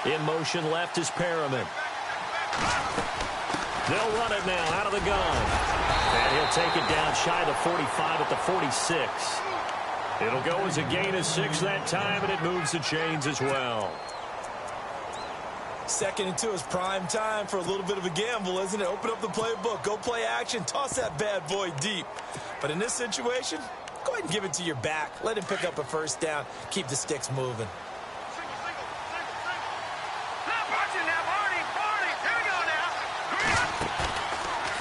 In motion left is Perriman. They'll run it now out of the gun. And he'll take it down shy of the 45 at the 46. It'll go as a gain of 6 that time, and it moves the chains as well. 2nd and 2 is prime time for a little bit of a gamble, isn't it? Open up the playbook, go play action, toss that bad boy deep. But in this situation, go ahead and give it to your back. Let him pick up a first down. Keep the sticks moving.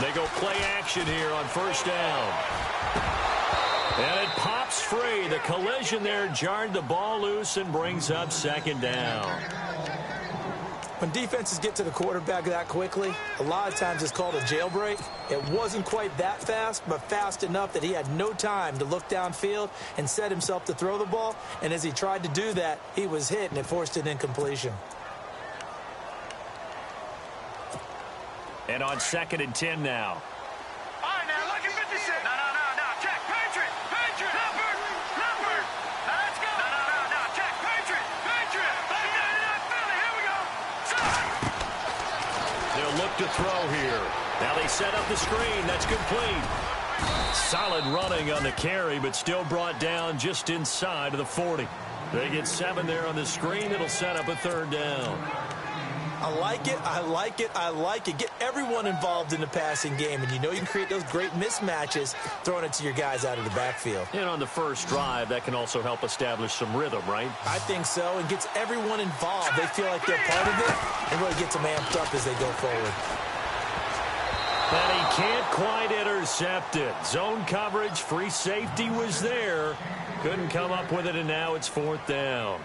They go play action here on first down. And it pops free. The collision there jarred the ball loose and brings up 2nd down. When defenses get to the quarterback that quickly, a lot of times it's called a jailbreak. It wasn't quite that fast, but fast enough that he had no time to look downfield and set himself to throw the ball. And as he tried to do that, he was hit, and it forced an incompletion. And on 2nd and 10 now. All right, now, look at 56. No. Check. Patriot. Hubbard. Let's go. No. Check. Patriot. Philly. Here we go. They'll look to throw here. Now they set up the screen. That's complete. Solid running on the carry, but still brought down just inside of the 40. They get 7 there on the screen. It'll set up a 3rd down. I like it. Get everyone involved in the passing game, and you know you can create those great mismatches throwing it to your guys out of the backfield. And on the first drive, that can also help establish some rhythm, right? I think so, and gets everyone involved. They feel like they're part of it, and really gets them amped up as they go forward. But he can't quite intercept it. Zone coverage, free safety was there. Couldn't come up with it, and now it's 4th down.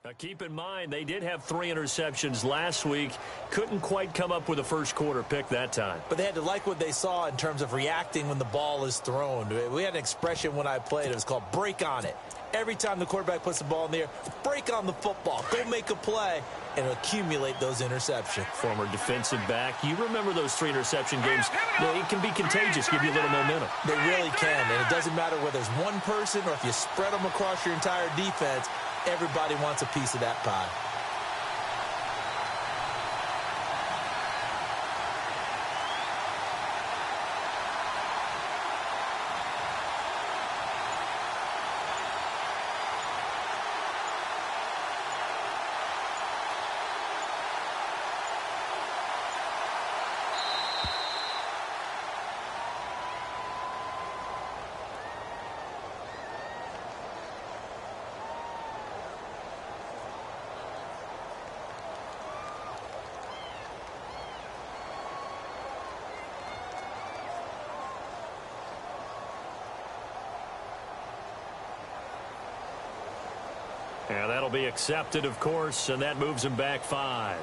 Now keep in mind, they did have 3 interceptions last week. Couldn't quite come up with a first-quarter pick that time. But they had to like what they saw in terms of reacting when the ball is thrown. We had an expression when I played. It was called break on it. Every time the quarterback puts the ball in the air, break on the football. Go make a play and accumulate those interceptions. Former defensive back. You remember those 3 interception games. It can be contagious, give you a little momentum. They really can, and it doesn't matter whether it's one person or if you spread them across your entire defense. Everybody wants a piece of that pie. And that'll be accepted, of course, and that moves him back 5.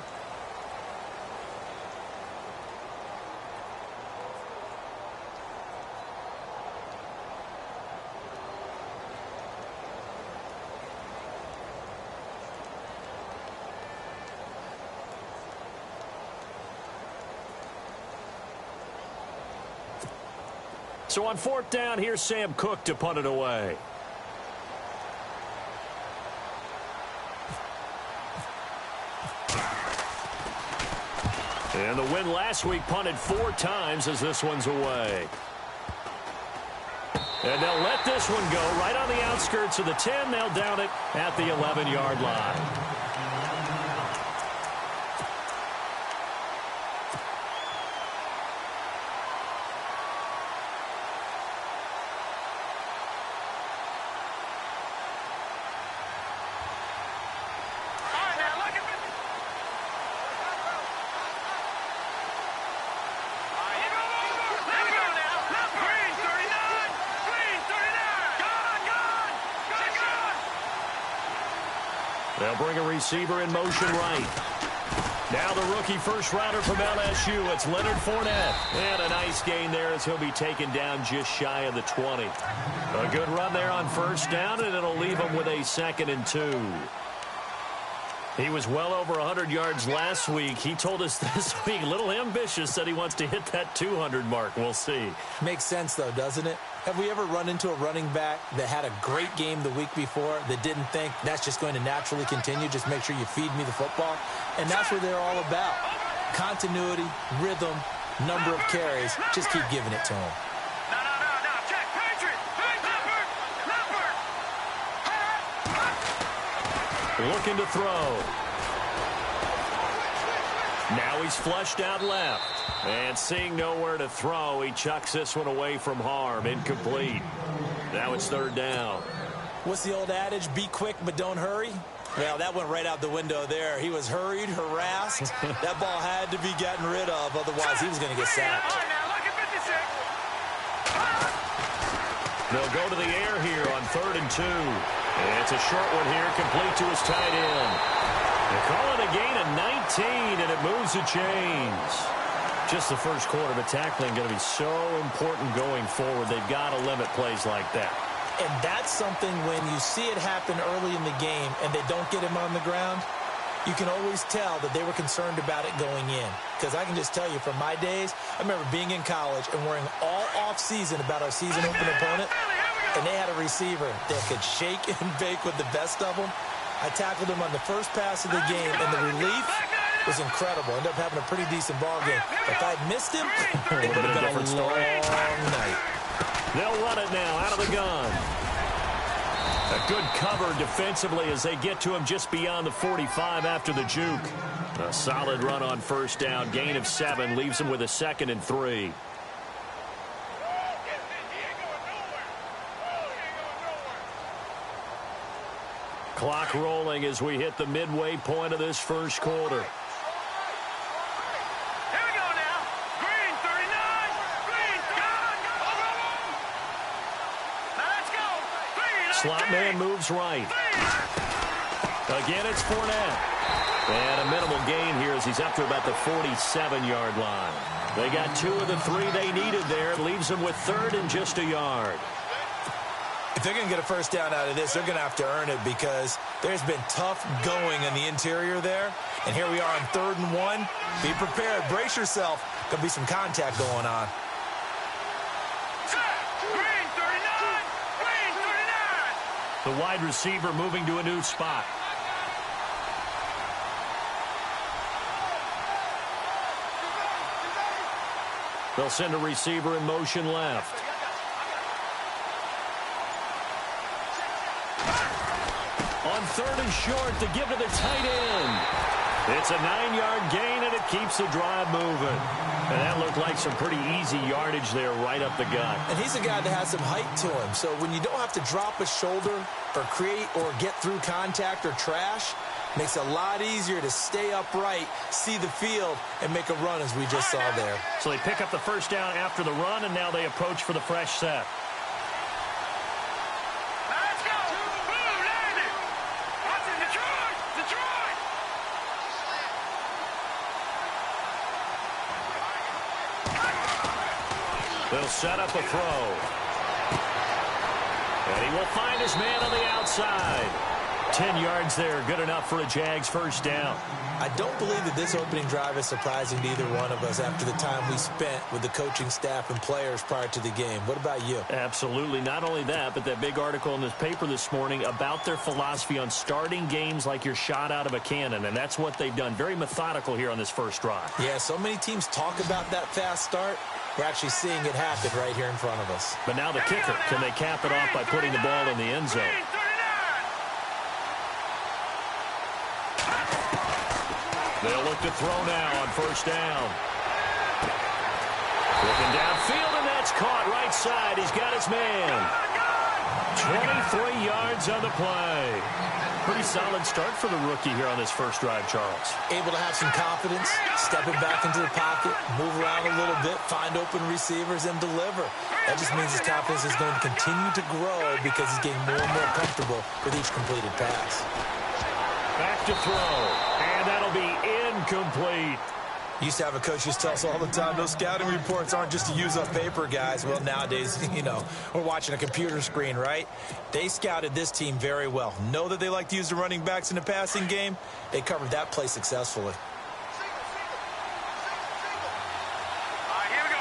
So on 4th down, here's Sam Cook to punt it away. And the win last week punted 4 times as this one's away. And they'll let this one go right on the outskirts of the 10. They'll down it at the 11-yard line. They'll bring a receiver in motion right. Now the rookie first-rounder from LSU, it's Leonard Fournette. And a nice gain there as he'll be taken down just shy of the 20. A good run there on 1st down, and it'll leave him with a 2nd and 2. He was well over 100 yards last week. He told us this week, a little ambitious, said he wants to hit that 200 mark. We'll see. Makes sense, though, doesn't it? Have we ever run into a running back that had a great game the week before that didn't think that's just going to naturally continue? Just make sure you feed me the football. And that's what they're all about. Continuity, rhythm, number of carries. Just keep giving it to them. No. Check. Patriot. Number. Looking to throw. Now he's flushed out left. And seeing nowhere to throw, he chucks this one away from harm. Incomplete. Now it's 3rd down. What's the old adage? Be quick, but don't hurry. Well, that went right out the window there. He was hurried, harassed. That ball had to be gotten rid of. Otherwise, he was going to get sacked. All right, now look at 56. They'll go to the air here on 3rd and 2. And it's a short one here, complete to his tight end. They call it a gain of 19, and it moves the chains. Just the first quarter, but tackling going to be so important going forward. They've got to limit plays like that. And that's something when you see it happen early in the game and they don't get him on the ground, you can always tell that they were concerned about it going in. Because I can just tell you from my days, I remember being in college and worrying all off-season about our season-open opponent, and they had a receiver that could shake and bake with the best of them. I tackled him on the first pass of the game, and the relief was incredible. Ended up having a pretty decent ball game. If I'd missed him, it would have been a long night. They'll run it now out of the gun. A good cover defensively as they get to him just beyond the 45 after the juke. A solid run on 1st down. Gain of 7 leaves him with a 2nd and 3. Clock rolling as we hit the midway point of this first quarter. Slot man moves right. Again, it's Fournette. And a minimal gain here as he's up to about the 47-yard line. They got 2 of the 3 they needed there. It leaves them with 3rd and just a yard. If they're going to get a first down out of this, they're going to have to earn it because there's been tough going in the interior there. And here we are on 3rd and 1. Be prepared. Brace yourself. Going to be some contact going on. The wide receiver moving to a new spot. They'll send a receiver in motion left. On 3rd and short to give to the tight end. It's a 9-yard gain, and it keeps the drive moving. And that looked like some pretty easy yardage there right up the gut. And he's a guy that has some height to him. So when you don't have to drop a shoulder or create or get through contact or trash, makes it a lot easier to stay upright, see the field, and make a run as we just saw there. So they pick up the first down after the run, and now they approach for the fresh set. Let's go. Boom, landed. Watch They'll set up a throw. And he will find his man on the outside. 10 yards there, good enough for a Jags first down. I don't believe that this opening drive is surprising to either one of us after the time we spent with the coaching staff and players prior to the game. What about you? Absolutely. Not only that, but that big article in this paper this morning about their philosophy on starting games like you're shot out of a cannon, and that's what they've done. Very methodical here on this first drive. Yeah, so many teams talk about that fast start. We're actually seeing it happen right here in front of us. But now the kicker. Can they cap it off by putting the ball in the end zone? They'll look to throw now on first down. Looking downfield, and that's caught right side. He's got his man. 23 yards on the play. Pretty solid start for the rookie here on this first drive, Charles. Able to have some confidence, stepping back into the pocket, move around a little bit, find open receivers, and deliver. That just means his confidence is going to continue to grow because he's getting more and more comfortable with each completed pass. Back to throw, and that'll be incomplete. Used to have a coach who used to tell us all the time, those scouting reports aren't just to use up paper, guys. Well, nowadays, you know, we're watching a computer screen, right? They scouted this team very well. Know that they like to use the running backs in the passing game. They covered that play successfully. Here we go.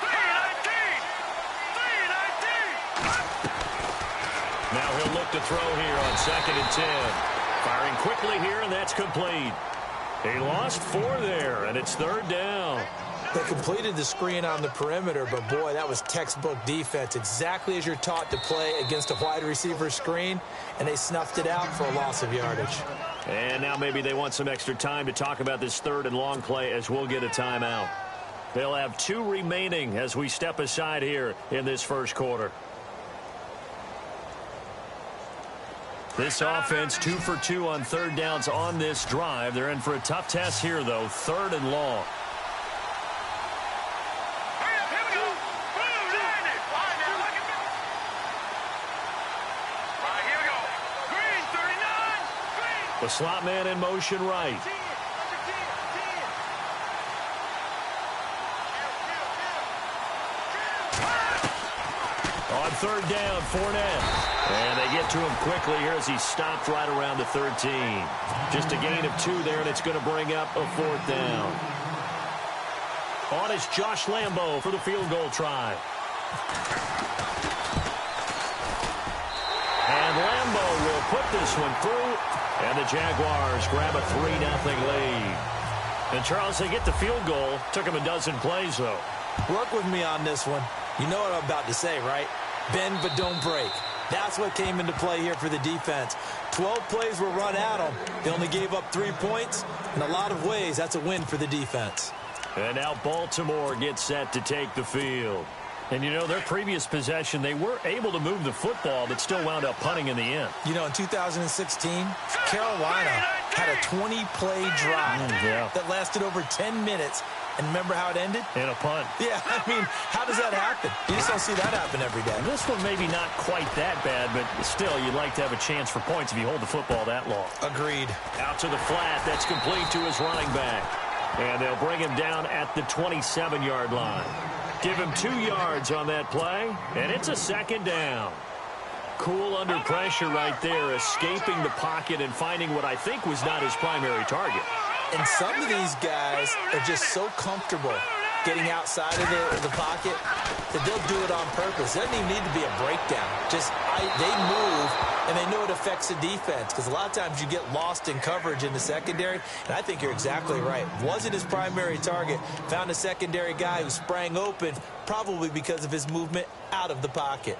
3-19. Now he'll look to throw here on 2nd and 10. Firing quickly here, and that's complete. He lost 4 there, and it's 3rd down. They completed the screen on the perimeter, but, boy, that was textbook defense. Exactly as you're taught to play against a wide receiver screen, and they snuffed it out for a loss of yardage. And now maybe they want some extra time to talk about this 3rd and long play as we'll get a timeout. They'll have 2 remaining as we step aside here in this first quarter. This offense 2 for 2 on 3rd downs on this drive. They're in for a tough test here, though. 3rd and long. Hurry up, here we go. Here we go. Green, 39. Green. The slot man in motion right. On 3rd down, Fournette. And they get to him quickly here as he stopped right around the 13. Just a gain of 2 there, and it's going to bring up a 4th down. On is Josh Lambo for the field goal try. And Lambo will put this one through, and the Jaguars grab a 3-0 lead. And, Charles, they get the field goal. Took him a dozen plays, though. Work with me on this one. You know what I'm about to say, right? Bend but don't break. That's what came into play here for the defense. 12 plays were run at them. They only gave up 3 points. In a lot of ways, that's a win for the defense. And now Baltimore gets set to take the field. And, you know, their previous possession, they were able to move the football, but still wound up punting in the end. You know, in 2016, Carolina had a 20-play drive that lasted over 10 minutes. And remember how it ended? In a punt. Yeah, I mean, how does that happen? You just don't see that happen every day. This one maybe not quite that bad, but still, you'd like to have a chance for points if you hold the football that long. Agreed. Out to the flat. That's complete to his running back. And they'll bring him down at the 27-yard line. Give him 2 yards on that play, and it's a 2nd down. Cool under pressure right there, escaping the pocket and finding what I think was not his primary target. And some of these guys are just so comfortable getting outside of the pocket that they'll do it on purpose. It doesn't even need to be a breakdown. Just they move, and they know it affects the defense because a lot of times you get lost in coverage in the secondary, and I think you're exactly right. Wasn't his primary target. Found a secondary guy who sprang open, probably because of his movement out of the pocket.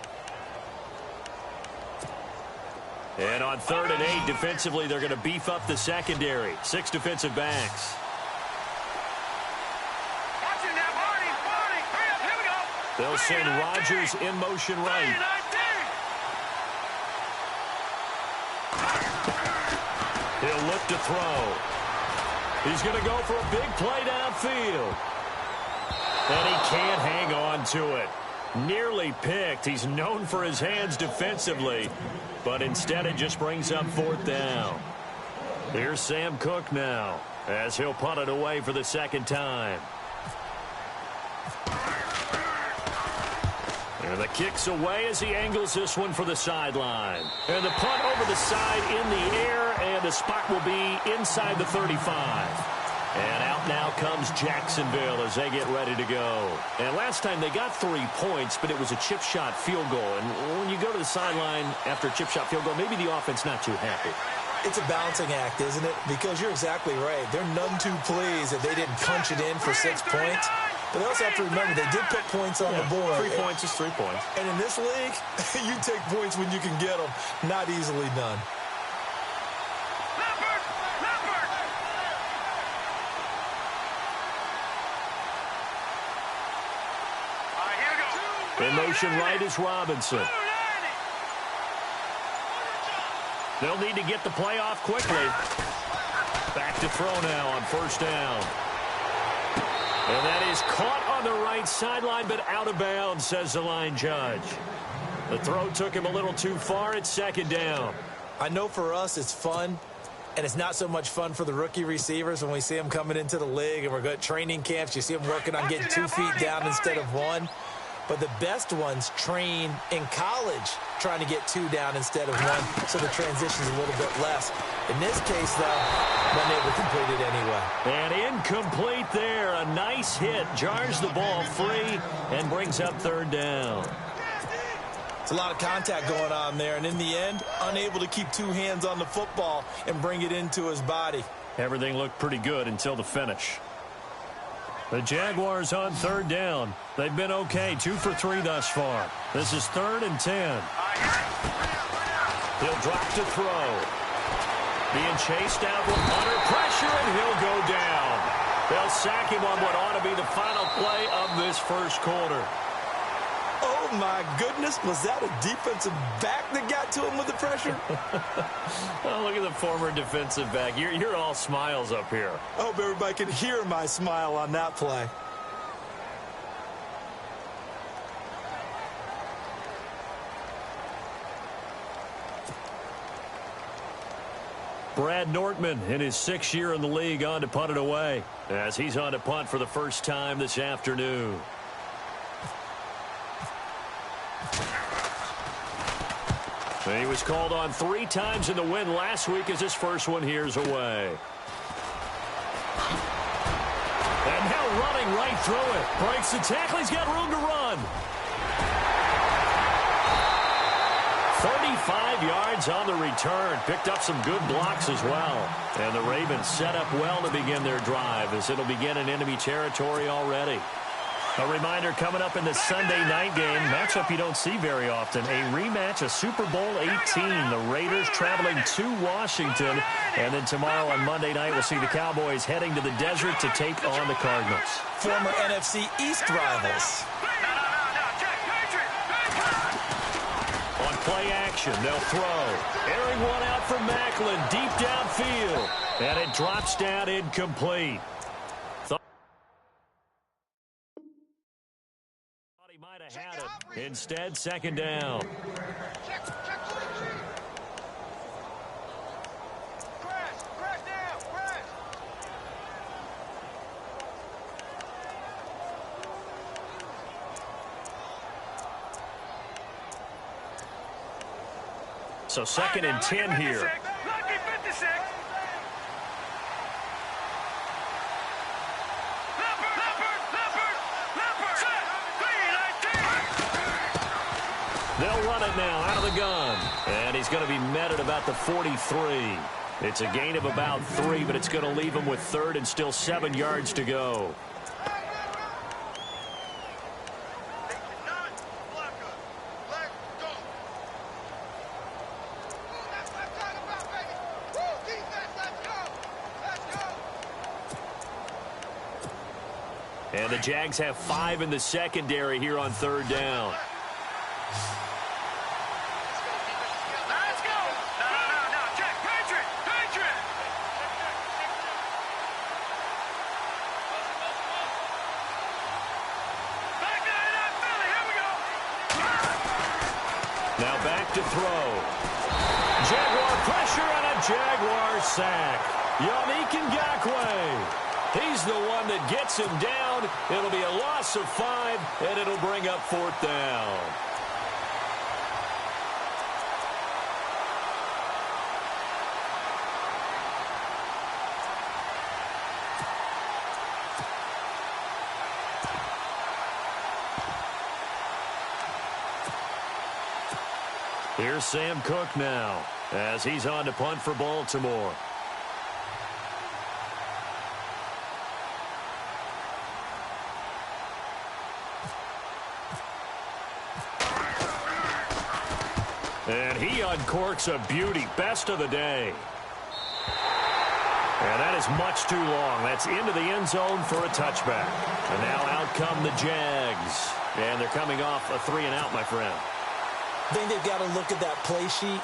And on 3rd and 8, defensively, they're going to beef up the secondary. 6 defensive backs. Watch it now, Barney. Hurry up, here we go. They'll send Rodgers in motion right. He'll look to throw. He's going to go for a big play downfield. And he can't hang on to it. Nearly picked. He's known for his hands defensively, but instead it just brings up 4th down. Here's Sam Cook now as he'll punt it away for the 2nd time. And the kick's away as he angles this one for the sideline. And the punt over the side in the air, and the spot will be inside the 35. And out now comes Jacksonville as they get ready to go. And last time they got 3 points, but it was a chip shot field goal. And when you go to the sideline after a chip shot field goal, maybe the offense not too happy. It's a balancing act, isn't it? Because you're exactly right. They're none too pleased that they didn't punch it in for 6 points. But they also have to remember they did put points on the board. 3 points is 3 points. And in this league, you take points when you can get them. Not easily done. In motion right is Robinson. They'll need to get the play off quickly. Back to throw now on first down. And that is caught on the right sideline, but out of bounds, says the line judge. The throw took him a little too far at second down. I know for us it's fun, and it's not so much fun for the rookie receivers when we see them coming into the league and we're going to training camps. You see them working on getting 2 feet down instead of 1. But the best ones train in college trying to get 2 down instead of 1, so the transition's a little bit less. In this case, though, wasn't able to complete it anyway. And incomplete there. A nice hit. Jars the ball free and brings up third down. It's a lot of contact going on there, and in the end, unable to keep 2 hands on the football and bring it into his body. Everything looked pretty good until the finish. The Jaguars on third down. They've been okay, 2 for 3 thus far. This is 3rd and 10. He'll drop to throw. Being chased out with under pressure, and he'll go down. They'll sack him on what ought to be the final play of this first quarter. Oh, my goodness. Was that a defensive back that got to him with the pressure? Oh, look at the former defensive back. You're all smiles up here. I hope everybody can hear my smile on that play. Brad Nortman in his 6th year in the league on to punt it away as he's on to punt for the first time this afternoon. He was called on 3 times in the win last week as his first one here's away. And now running right through it. Breaks the tackle. He's got room to run. 35 yards on the return. Picked up some good blocks as well. And the Ravens set up well to begin their drive as it'll begin in enemy territory already. A reminder coming up in the Sunday night game, matchup you don't see very often, a rematch of Super Bowl 18. The Raiders traveling to Washington. And then tomorrow on Monday night, we'll see the Cowboys heading to the desert to take on the Cardinals. Former NFC East rivals. On play action, they'll throw. Airing one out for Macklin, deep downfield. And it drops down incomplete. Might have had it. Instead, second down. So 2nd and 10 here. They'll run it now out of the gun. And he's going to be met at about the 43. It's a gain of about 3, but it's going to leave him with 3rd and still 7 yards to go. And the Jags have 5 in the secondary here on 3rd down. Now back to throw. Jaguar pressure and a Jaguar sack. Yannick Ngakoue. He's the one that gets him down. It'll be a loss of 5, and it'll bring up 4th down. Here's Sam Cook now as he's on to punt for Baltimore. And he uncorks a beauty. Best of the day. And that is much too long. That's into the end zone for a touchback. And now out come the Jags. And they're coming off a 3-and-out, my friend. I think they've got to look at that play sheet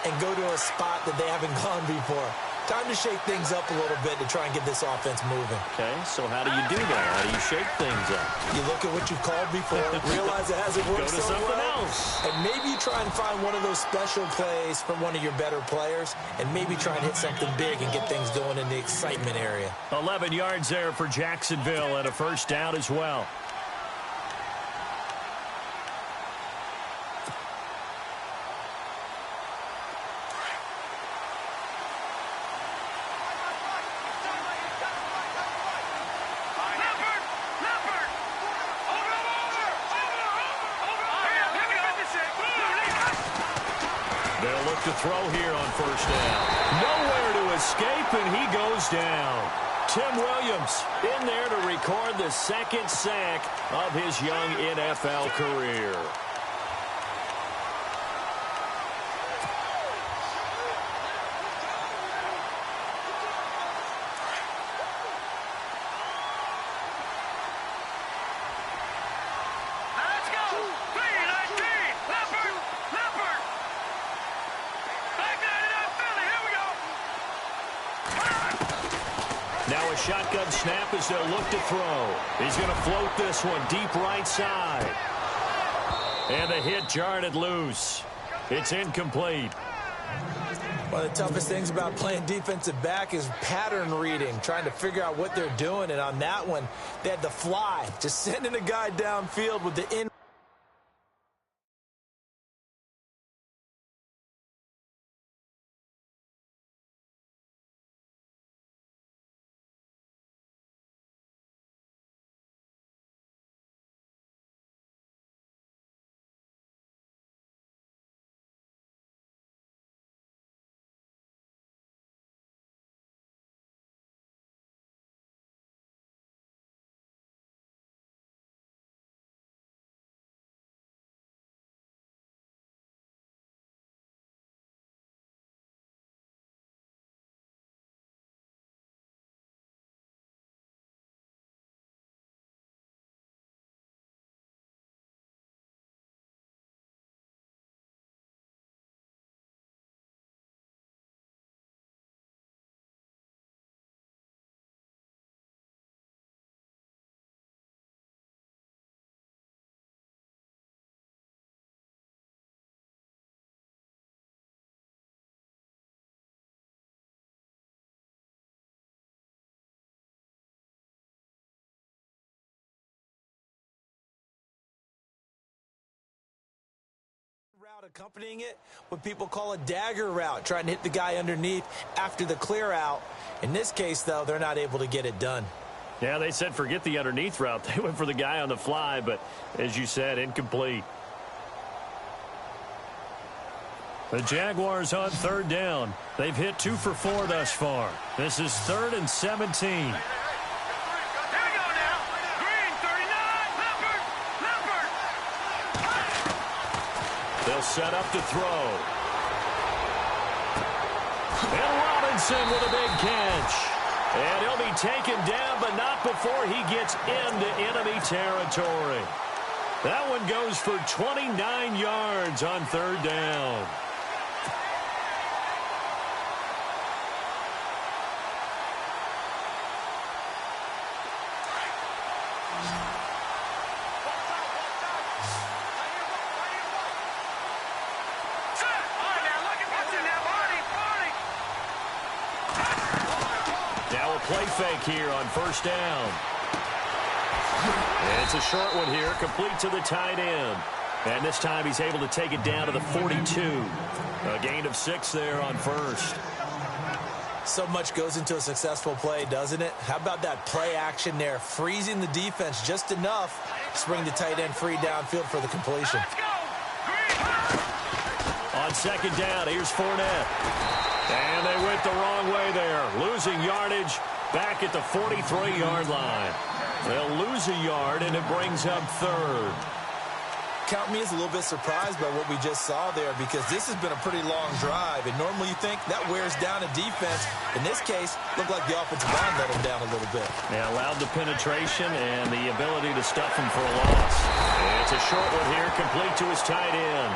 and go to a spot that they haven't gone before. Time to shake things up a little bit to try and get this offense moving. Okay, so how do you do that? How do you shake things up? You look at what you've called before, realize it hasn't worked Go to so something well, else. and maybe you try and find one of those special plays from one of your better players, and maybe try and hit something big and get things going in the excitement area. 11 yards there for Jacksonville and a 1st down as well. They'll look to throw here on 1st down. Nowhere to escape, and he goes down. Tim Williams in there to record the 2nd sack of his young NFL career. Now a shotgun snap as they'll look to throw. He's going to float this one deep right side. And the hit jarred it loose. It's incomplete. One of the toughest things about playing defensive back is pattern reading, trying to figure out what they're doing. And on that one, they had to fly, just sending a guy downfield with the in. Route accompanying it, what people call a dagger route, trying to hit the guy underneath after the clear out. In this case, though, they're not able to get it done. Yeah, they said forget the underneath route. They went for the guy on the fly, but as you said, incomplete. The Jaguars on 3rd down. They've hit 2 for 4 thus far. This is 3rd and 17. They'll set up to throw. And Robinson with a big catch. And he'll be taken down, but not before he gets into enemy territory. That one goes for 29 yards on 3rd down. play fake here on first down. And it's a short one here, complete to the tight end. And this time he's able to take it down to the 42. A gain of 6 there on first. So much goes into a successful play, doesn't it? How about that play action there, freezing the defense just enough to bring the tight end free downfield for the completion. On second down, here's Fournette. And they went the wrong way there, losing yardage back at the 43-yard line. They'll lose a yard, and it brings up third. Count me as a little bit surprised by what we just saw there, because this has been a pretty long drive, and normally you think that wears down a defense. In this case, looked like the offensive line let them down a little bit. Yeah, allowed the penetration and the ability to stuff him for a loss. And it's a short one here, complete to his tight end.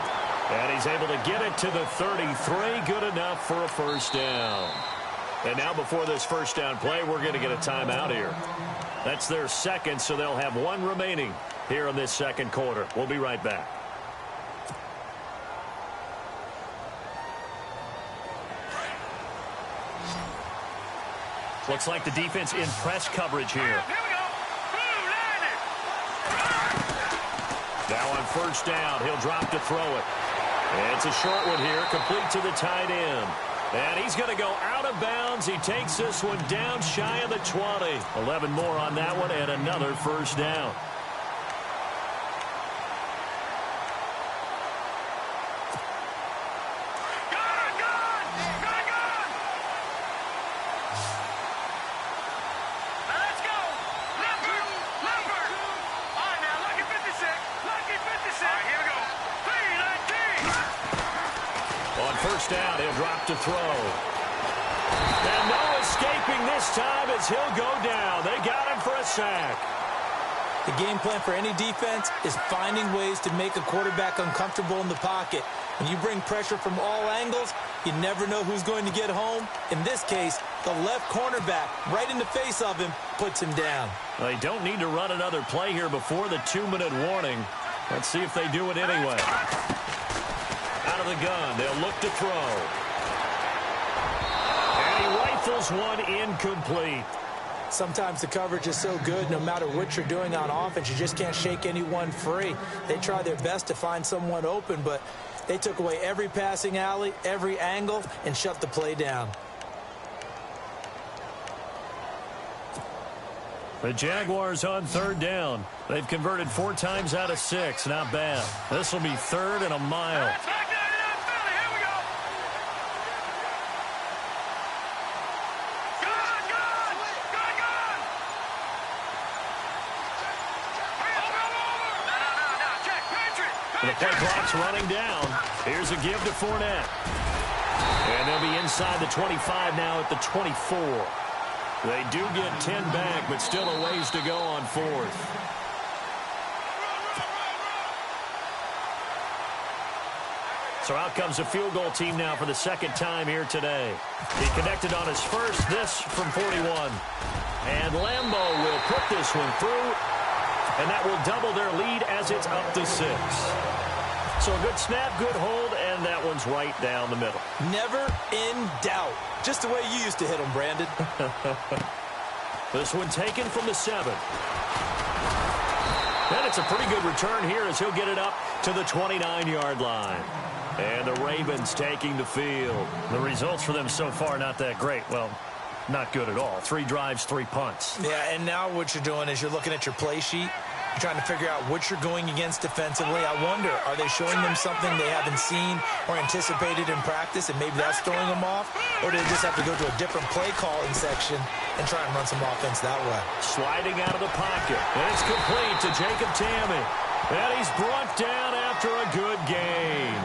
And he's able to get it to the 33, good enough for a first down. And now before this first down play, we're going to get a timeout here. That's their second, so they'll have one remaining here in this second quarter. We'll be right back. Looks like the defense in press coverage here. Here we go. Now on first down, he'll drop to throw it. And it's a short one here, complete to the tight end. And he's going to go out of bounds. He takes this one down shy of the 20. 11 more on that one and another first down. First down, he'll drop to throw. And no escaping this time as he'll go down. They got him for a sack. The game plan for any defense is finding ways to make a quarterback uncomfortable in the pocket. When you bring pressure from all angles, you never know who's going to get home. In this case, the left cornerback, right in the face of him, puts him down. They don't need to run another play here before the 2-minute warning. Let's see if they do it anyway. Out of the gun, they'll look to throw. And he rifles one incomplete. Sometimes the coverage is so good, no matter what you're doing on offense, you just can't shake anyone free. They try their best to find someone open, but they took away every passing alley, every angle, and shut the play down. The Jaguars on third down. They've converted 4 times out of 6. Not bad. This will be third and a mile. The play clock's running down. Here's a give to Fournette. And they'll be inside the 25 now at the 24. They do get 10 back, but still a ways to go on fourth. So out comes the field goal team now for the second time here today. He connected on his first, this from 41. And Lambeau will put this one through, and that will double their lead as it's up to 6. So a good snap, good hold, and that one's right down the middle. Never in doubt. Just the way you used to hit them, Brandon. This one taken from the 7. And it's a pretty good return here as he'll get it up to the 29-yard line. And the Ravens taking the field. The results for them so far not that great. Well, not good at all. 3 drives, 3 punts. Yeah, and now what you're doing is you're looking at your play sheet. You're trying to figure out what you're going against defensively. I wonder, are they showing them something they haven't seen or anticipated in practice, and maybe that's throwing them off? Or do they just have to go to a different play calling section and try and run some offense that way? Sliding out of the pocket. And it's complete to Jacob Tamme. And he's brought down after a good gain.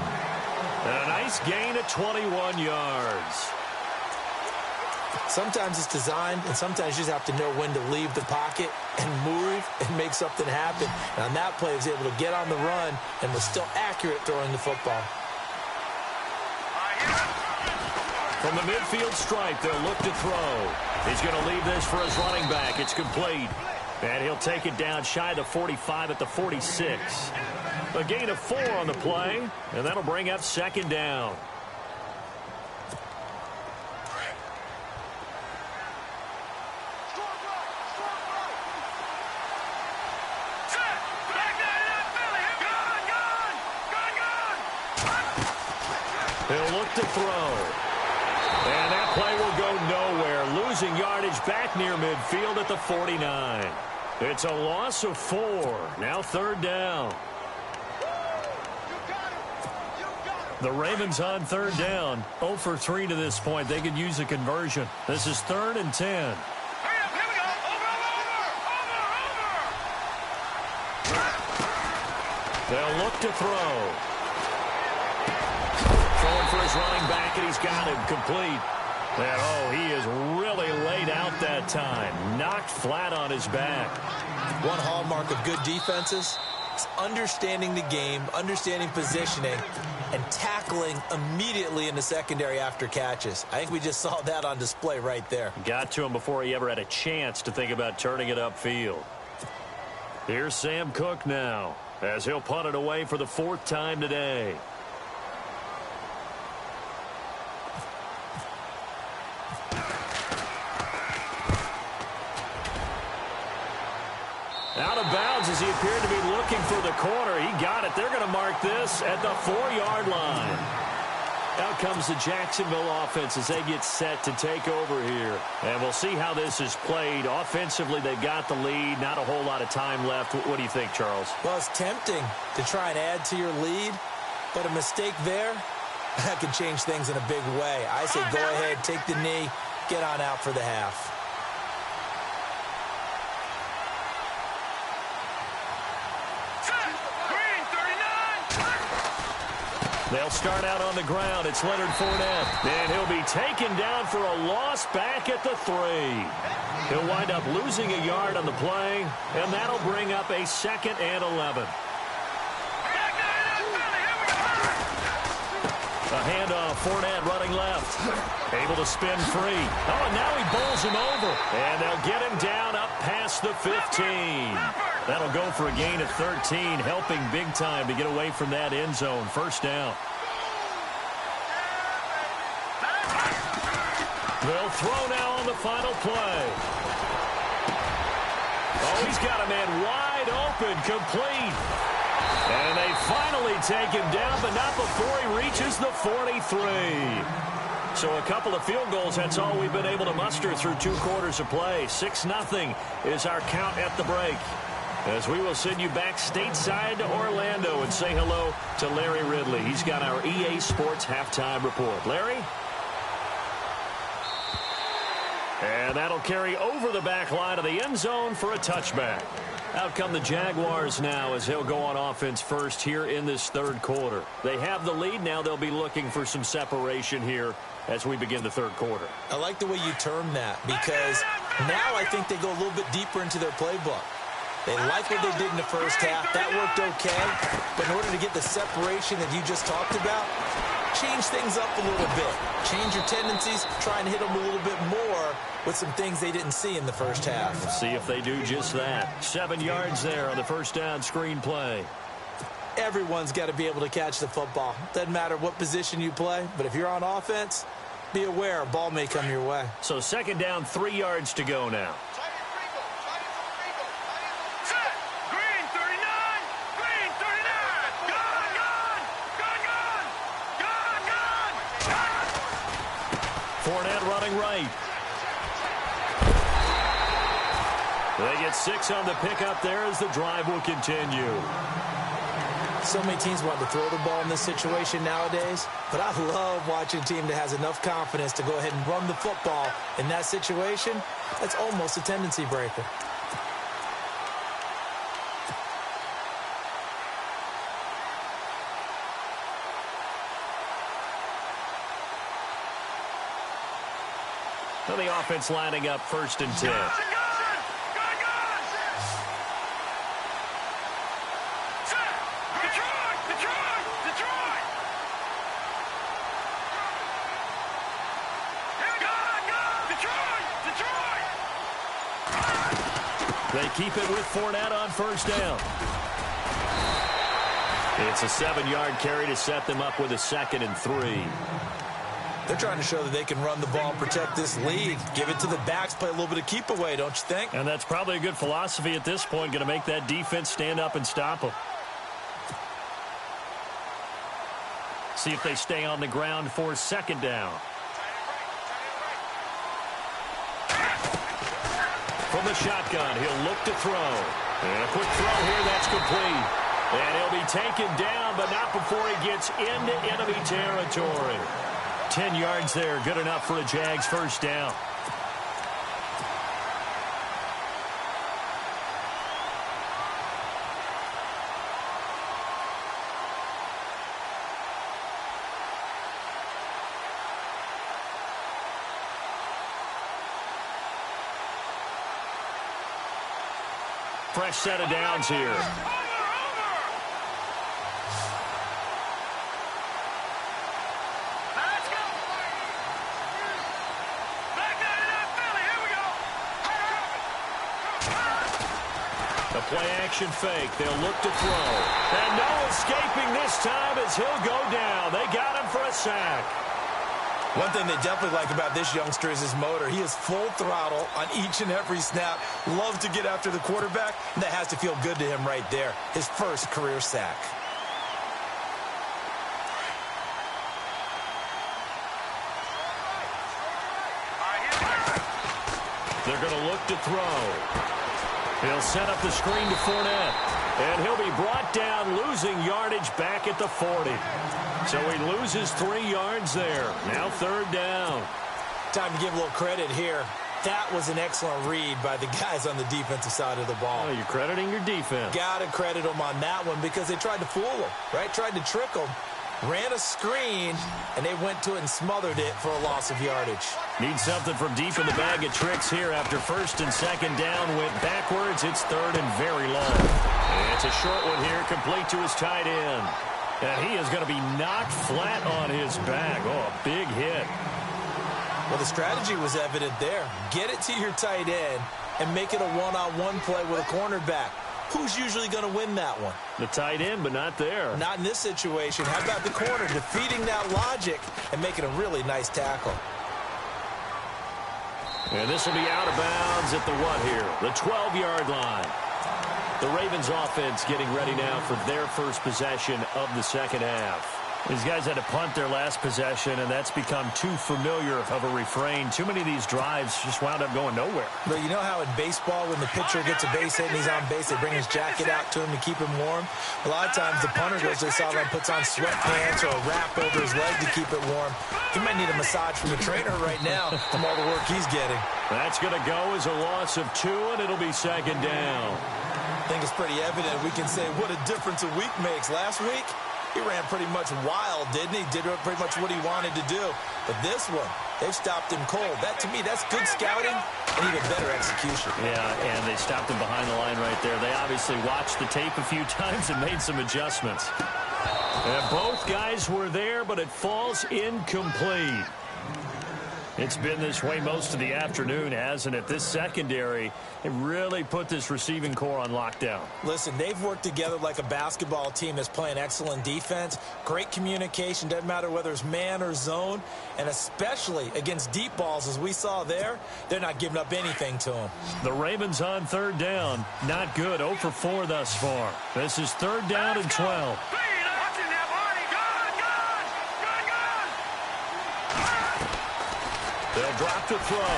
And a nice gain of 21 yards. Sometimes it's designed, and sometimes you just have to know when to leave the pocket and move and make something happen. And on that play, he was able to get on the run and was still accurate throwing the football. From the midfield stripe, they'll look to throw. He's going to leave this for his running back. It's complete. And he'll take it down shy of the 45 at the 46. A gain of 4 on the play, and that'll bring up second down. – He'll look to throw. And that play will go nowhere. Losing yardage back near midfield at the 49. It's a loss of 4. Now third down. The Ravens on third down. 0 for 3 to this point. They could use a conversion. This is 3rd and 10. Hurry up, here we go. Over. They'll look to throw. Throwing for his running back, and he's got him complete. And, oh, he is really laid out that time. Knocked flat on his back. One hallmark of good defenses is understanding the game, understanding positioning, and tackling immediately in the secondary after catches. I think we just saw that on display right there. Got to him before he ever had a chance to think about turning it upfield. Here's Sam Cook now, as he'll punt it away for the 4th time today. Out of bounds as he appeared to be looking for the corner. He got it. They're going to mark this at the 4-yard line. Out comes the Jacksonville offense as they get set to take over here. And we'll see how this is played. Offensively, they've got the lead. Not a whole lot of time left. What do you think, Charles? Well, it's tempting to try and add to your lead, but a mistake there, that could change things in a big way. I say go ahead, take the knee, get on out for the half. They'll start out on the ground. It's Leonard Fournette. And he'll be taken down for a loss back at the 3. He'll wind up losing a yard on the play, and that'll bring up a 2nd and 11. A handoff, Fournette running left. Able to spin free. Oh, and now he bowls him over. And they'll get him down up past the 15. That'll go for a gain of 13, helping big time to get away from that end zone. First down. They'll throw now on the final play. Oh, he's got a man wide open, complete. And they finally take him down, but not before he reaches the 43. So a couple of field goals, that's all we've been able to muster through 2 quarters of play. 6-0 is our count at the break. As we will send you back stateside to Orlando and say hello to Larry Ridley. He's got our EA Sports halftime report. Larry? And that'll carry over the back line of the end zone for a touchback. Out come the Jaguars now as they'll go on offense first here in this 3rd quarter. They have the lead. Now they'll be looking for some separation here as we begin the 3rd quarter. I like the way you term that because now I think they go a little bit deeper into their playbook. They like what they did in the first half. That worked okay. But in order to get the separation that you just talked about, change things up a little bit. Change your tendencies, try and hit them a little bit more with some things they didn't see in the first half. Let's see if they do just that. 7 yards there on the first down screen play. Everyone's got to be able to catch the football. Doesn't matter what position you play, but if you're on offense, be aware a ball may come your way. So 2nd down, 3 yards to go now. Fournette running right. They get 6 on the pickup there as the drive will continue. So many teams want to throw the ball in this situation nowadays, but I love watching a team that has enough confidence to go ahead and run the football in that situation. That's almost a tendency breaker. So the offense lining up 1st and 10. They keep it with Fournette on 1st down. It's a 7-yard carry to set them up with a 2nd and 3. They're trying to show that they can run the ball and protect this lead. Give it to the backs, play a little bit of keep away, don't you think? And that's probably a good philosophy at this point, going to make that defense stand up and stop them. See if they stay on the ground for second down. From the shotgun, he'll look to throw. And a quick throw here, that's complete. And he'll be taken down, but not before he gets into enemy territory. 10 yards there, good enough for a Jags first down. Fresh set of downs here. Let's go. Back 99 Philly. Here we go. The play action fake. They'll look to throw. And no escaping this time as he'll go down. They got him for a sack. One thing they definitely like about this youngster is his motor. He is full throttle on each and every snap. Loves to get after the quarterback, and that has to feel good to him right there. His first career sack. They're going to look to throw. He'll set up the screen to Fournette. And he'll be brought down, losing yardage back at the 40. So he loses 3 yards there. Now third down. Time to give a little credit here. That was an excellent read by the guys on the defensive side of the ball. Oh, you're crediting your defense. Got to credit them on that one because they tried to fool him, right? Tried to trick him. Ran a screen, and they went to it and smothered it for a loss of yardage. Need something from deep in the bag of tricks here after first and second down. Went backwards. It's third and very long. And it's a short one here, complete to his tight end. And he is going to be knocked flat on his back. Oh, a big hit. Well, the strategy was evident there. Get it to your tight end and make it a one-on-one play with a cornerback. Who's usually going to win that one? The tight end, but not there. Not in this situation. How about the corner defeating that logic and making a really nice tackle? And this will be out of bounds at the what here? The 12-yard line. The Ravens offense getting ready now for their first possession of the second half. These guys had to punt their last possession, and that's become too familiar of a refrain. Too many of these drives just wound up going nowhere. But you know how in baseball, when the pitcher gets a base hit and he's on base, they bring his jacket out to him to keep him warm? A lot of times the punter goes to the sideline, puts on sweatpants or a wrap over his leg to keep it warm. He might need a massage from the trainer right now from all the work he's getting. That's going to go as a loss of 2, and it'll be second down. I think it's pretty evident. We can say what a difference a week makes. Last week, he ran pretty much wild, didn't he? Did pretty much what he wanted to do. But this one, they've stopped him cold. That, to me, that's good scouting and even better execution. Yeah, and they stopped him behind the line right there. They obviously watched the tape a few times and made some adjustments. And both guys were there, but it falls incomplete. It's been this way most of the afternoon, hasn't it? This secondary, it really put this receiving core on lockdown. Listen, they've worked together like a basketball team that's playing excellent defense. Great communication, doesn't matter whether it's man or zone. And especially against deep balls, as we saw there, they're not giving up anything to them. The Ravens on third down. Not good. 0 for 4 thus far. This is third down and 12. They'll drop to throw.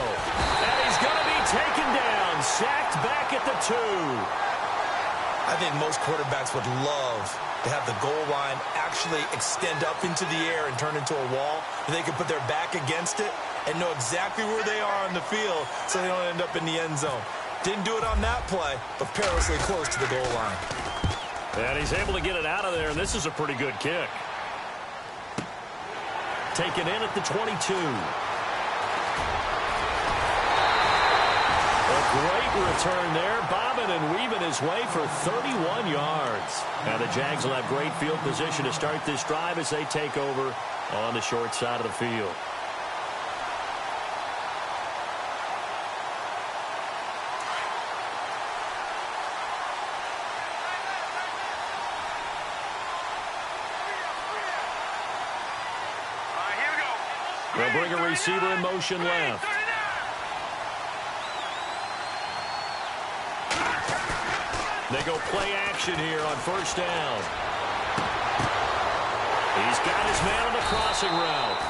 And he's going to be taken down. Sacked back at the 2. I think most quarterbacks would love to have the goal line actually extend up into the air and turn into a wall. They could put their back against it and know exactly where they are on the field so they don't end up in the end zone. Didn't do it on that play, but perilously close to the goal line. And he's able to get it out of there, and this is a pretty good kick. Taken in at the 22. A great return there, bobbing and weaving his way for 31 yards. Now the Jags will have great field position to start this drive as they take over on the short side of the field. They'll bring a receiver in motion left. They go play action here on first down. He's got his man on the crossing route.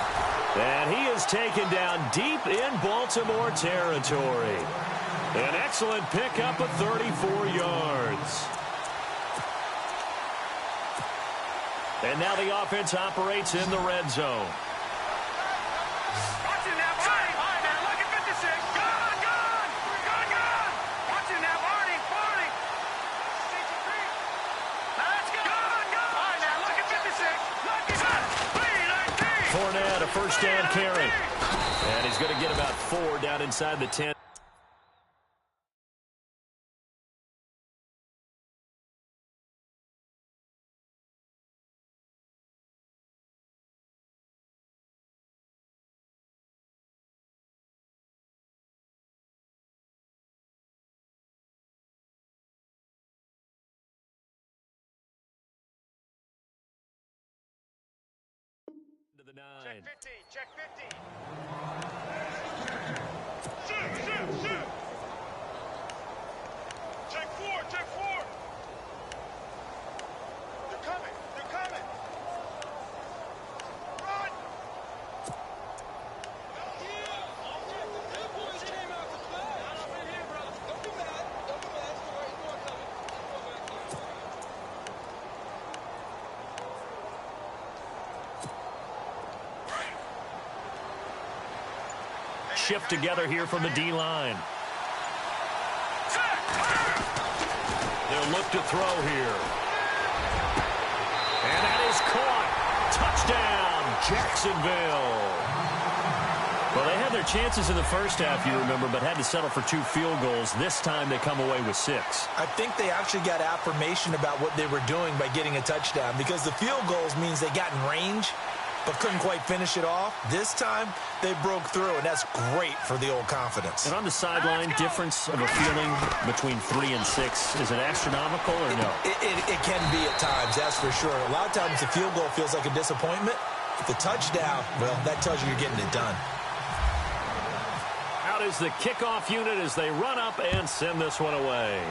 And he is taken down deep in Baltimore territory. An excellent pickup of 34 yards. And now the offense operates in the red zone. Watching now, Barney. All right, now look at 56. Gone. Watching now, Barney. Now let's go. Gone. All right, now look at 56. Look at that. Fournette, a first down carry. And he's going to get about 4 down inside the 10. To the 9. Check 50. Shoot. Check 4. They're coming. Run. Shift together here from the D-line. They'll look to throw here. And that is caught. Touchdown, Jacksonville. Well, they had their chances in the first half, you remember, but had to settle for 2 field goals. This time they come away with 6. I think they actually got affirmation about what they were doing by getting a touchdown, because the field goals means they got in range but couldn't quite finish it off. This time, they broke through, and that's great for the old confidence. And on the sideline, difference of a feeling between 3 and 6, is it astronomical or no? It can be at times, that's for sure. A lot of times the field goal feels like a disappointment. The touchdown, well, that tells you you're getting it done. Out is the kickoff unit as they run up and send this one away.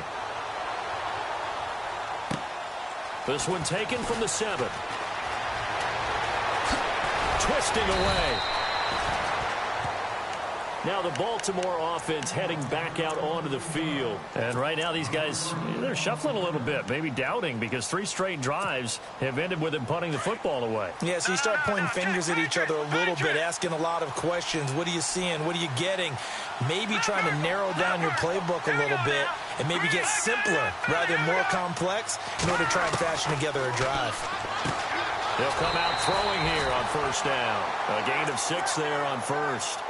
This one taken from the 7. Twisting away. Now the Baltimore offense heading back out onto the field. And right now these guys, they're shuffling a little bit, maybe doubting, because 3 straight drives have ended with them punting the football away. Yeah, so you start pointing fingers at each other a little bit, asking a lot of questions. What are you seeing? What are you getting? Maybe trying to narrow down your playbook a little bit and maybe get simpler rather than more complex in order to try and fashion together a drive. They'll come out throwing here on first down. A gain of 6 there on first.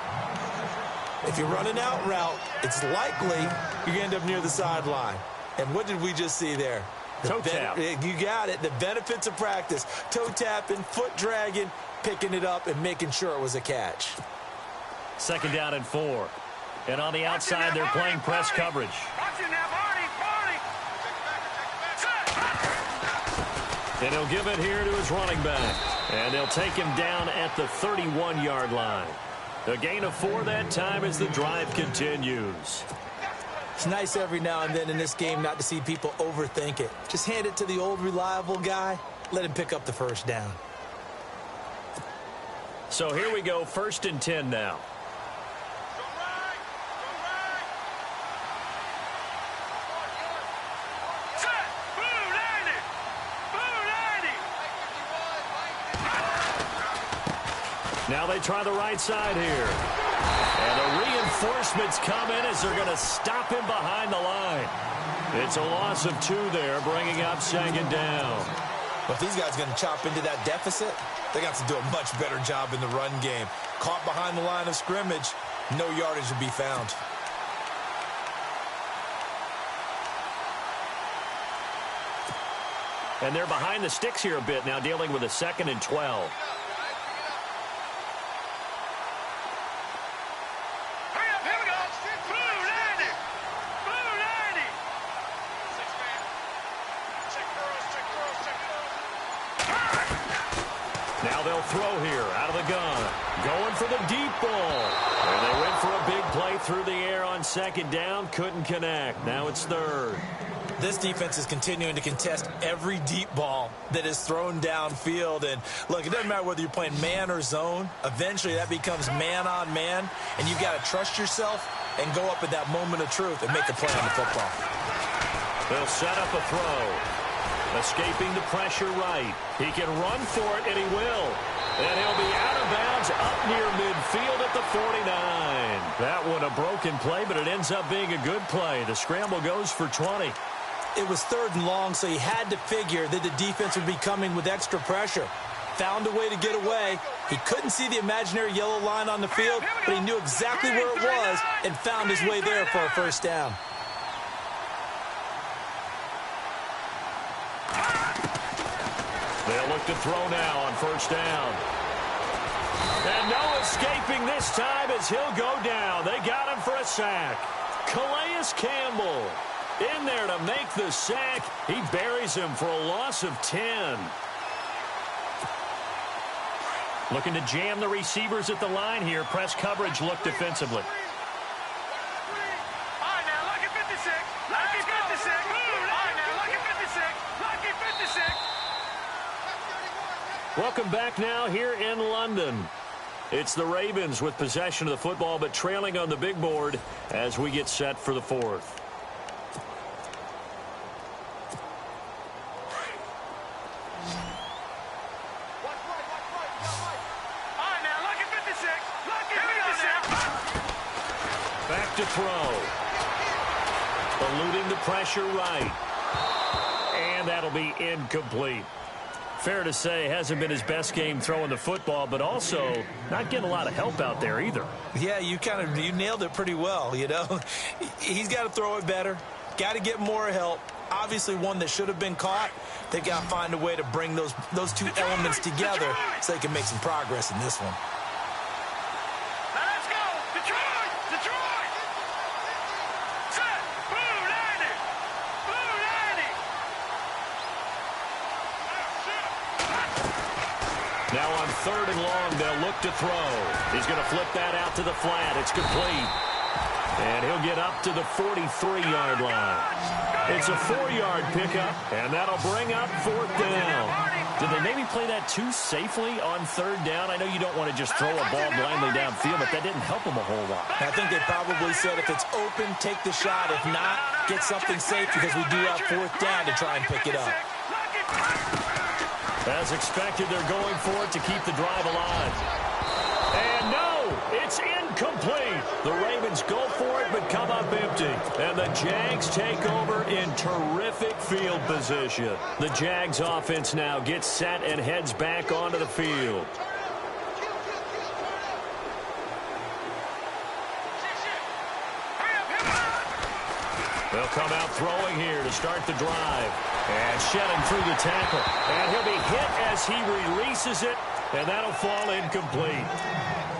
If you're running out route, it's likely you're going to end up near the sideline. And what did we just see there? Toe tap. You got it. The benefits of practice. Toe tapping, foot dragging, picking it up, and making sure it was a catch. 2nd down and 4. And on the outside, they're playing press coverage. And he'll give it here to his running back. And they'll take him down at the 31-yard line. A gain of 4 that time as the drive continues. It's nice every now and then in this game not to see people overthink it. Just hand it to the old reliable guy. Let him pick up the first down. So here we go, 1st and 10 now. Now they try the right side here. And the reinforcements come in as they're going to stop him behind the line. It's a loss of 2 there, bringing up 2nd down. But if these guys are going to chop into that deficit, they got to do a much better job in the run game. Caught behind the line of scrimmage, no yardage to be found. And they're behind the sticks here a bit now, dealing with a 2nd and 12. Now they'll throw here out of the gun. Going for the deep ball. And they went for a big play through the air on 2nd down. Couldn't connect. Now it's 3rd. This defense is continuing to contest every deep ball that is thrown downfield. And, look, it doesn't matter whether you're playing man or zone. Eventually, that becomes man-on-man, and you've got to trust yourself and go up at that moment of truth and make a play on the football. They'll set up a throw. Escaping the pressure right. He can run for it, and he will. And he'll be out of bounds up near midfield at the 49. That one a broken play, but it ends up being a good play. The scramble goes for 20. It was 3rd and long, so he had to figure that the defense would be coming with extra pressure. Found a way to get away. He couldn't see the imaginary yellow line on the field, but he knew exactly where it was and found his way there for a first down. They'll look to throw now on first down. And no escaping this time as he'll go down. They got him for a sack. Calais Campbell in there to make the sack. He buries him for a loss of 10. Looking to jam the receivers at the line here. Press coverage look defensively. Welcome back now here in London. It's the Ravens with possession of the football, but trailing on the big board as we get set for the 4th. Back to throw. Eluding the pressure right. And that'll be incomplete. Fair to say, hasn't been his best game throwing the football, but also not getting a lot of help out there either. Yeah, you nailed it pretty well, you know. He's got to throw it better, got to get more help. Obviously one that should have been caught. They've got to find a way to bring those two elements together so they can make some progress in this one. Let's go! Detroit! Detroit! Set! Blue 90! Blue 90! Now on 3rd and long, they'll look to throw. He's going to flip that out to the flat. It's complete. And he'll get up to the 43-yard line. It's a 4-yard pickup, and that'll bring up 4th down. Did they maybe play that too safely on 3rd down? I know you don't want to just throw a ball blindly downfield, but that didn't help them a whole lot. I think they probably said if it's open, take the shot. If not, get something safe because we do have 4th down to try and pick it up. As expected, they're going for it to keep the drive alive. And no, it's incomplete. The Ravens go for it but come up empty. And the Jags take over in terrific field position. The Jags offense now gets set and heads back onto the field. They'll come out throwing here to start the drive. And shedding through the tackle. And he'll be hit as he releases it. And that'll fall incomplete.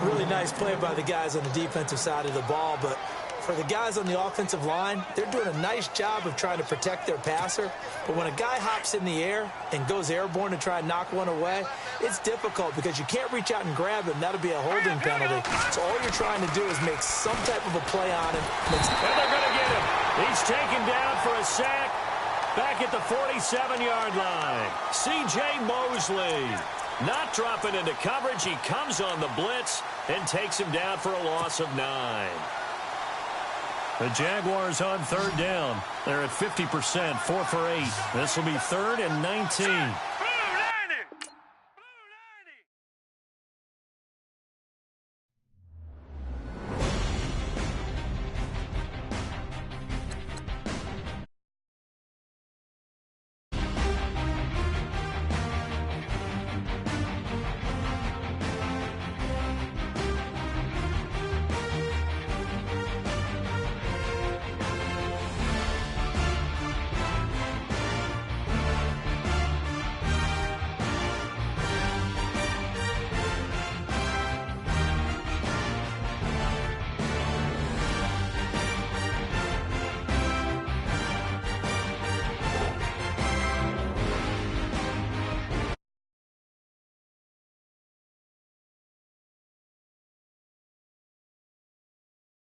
Really nice play by the guys on the defensive side of the ball. But for the guys on the offensive line, they're doing a nice job of trying to protect their passer. But when a guy hops in the air and goes airborne to try and knock one away, it's difficult because you can't reach out and grab him. That'll be a holding penalty. So all you're trying to do is make some type of a play on him. And they're going to get him. He's taken down for a sack. Back at the 47-yard line, C.J. Mosley not dropping into coverage. He comes on the blitz and takes him down for a loss of 9. The Jaguars on 3rd down. They're at 50%, 4 for 8. This will be 3rd and 19.